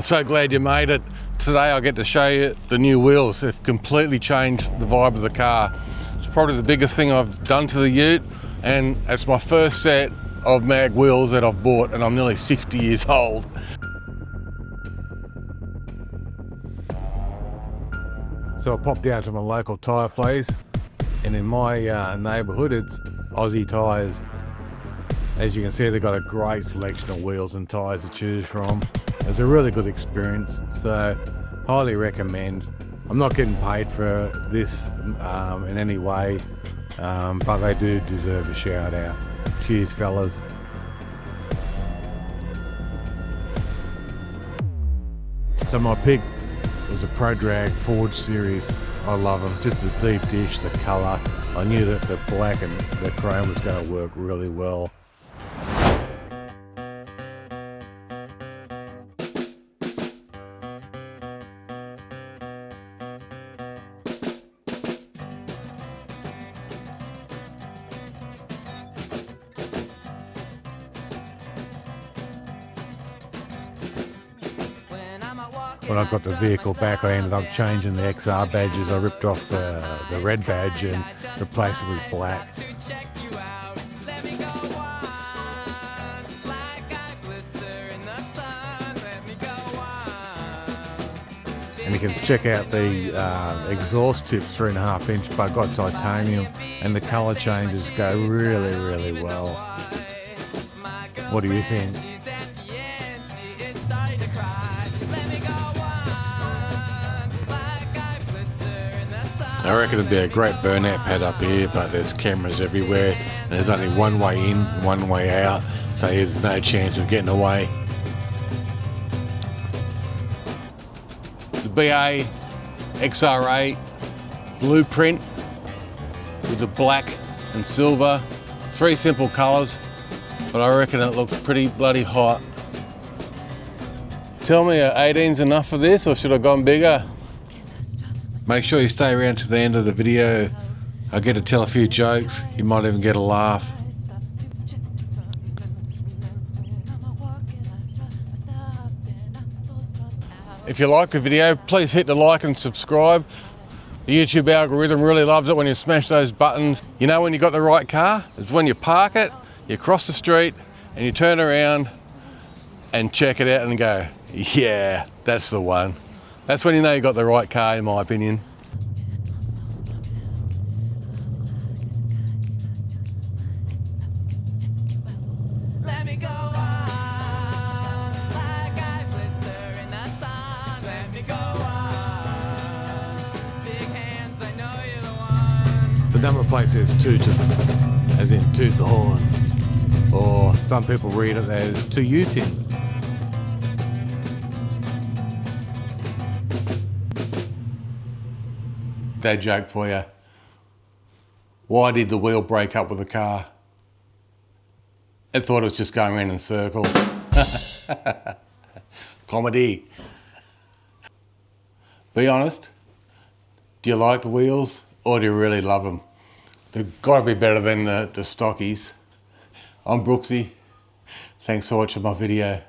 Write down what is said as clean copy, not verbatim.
so glad you made it. Today I get to show you the new wheels. They've completely changed the vibe of the car. It's probably the biggest thing I've done to the Ute, and it's my first set of mag wheels that I've bought, and I'm nearly 60 years old. So I popped out to my local tyre place, and in my neighbourhood it's Aussie Tyres. As you can see, they've got a great selection of wheels and tyres to choose from. It's a really good experience, so highly recommend. I'm not getting paid for this in any way, but they do deserve a shout out. Cheers, fellas. So my pick was a Pro Drag Ford series. I love them. Just the deep dish, the colour. I knew that the black and the chrome was going to work really well. When I got the vehicle back, I ended up changing the XR badges. I ripped off the red badge and replaced it with black. And you can check out the exhaust tips, 3.5 inch, but got titanium, and the colour changes go really, really well. What do you think? I reckon it'd be a great burnout pad up here, but there's cameras everywhere and there's only one way in, one way out, so there's no chance of getting away. The BA XR8 blueprint with the black and silver, 3 simple colours, but I reckon it looks pretty bloody hot. Tell me, are 18's enough for this, or should I have gone bigger? Make sure you stay around to the end of the video. I get to tell a few jokes. You might even get a laugh. If you like the video, please hit the like and subscribe. The YouTube algorithm really loves it when you smash those buttons. You know when you got the right car? It's when you park it, you cross the street, and you turn around and check it out and go, yeah, that's the one. That's when you know you got the right car, in my opinion. Let me go on, like I blister in the sun. Let me go on, big hands, I know you're the one. The number plate says toot, as in toot the horn. Or some people read it as to Ute. Dad joke for you. Why did the wheel break up with the car? It thought it was just going around in circles. Comedy. Be honest, do you like the wheels or do you really love them? They've got to be better than the stockies. I'm Brooksy. Thanks for watching my video.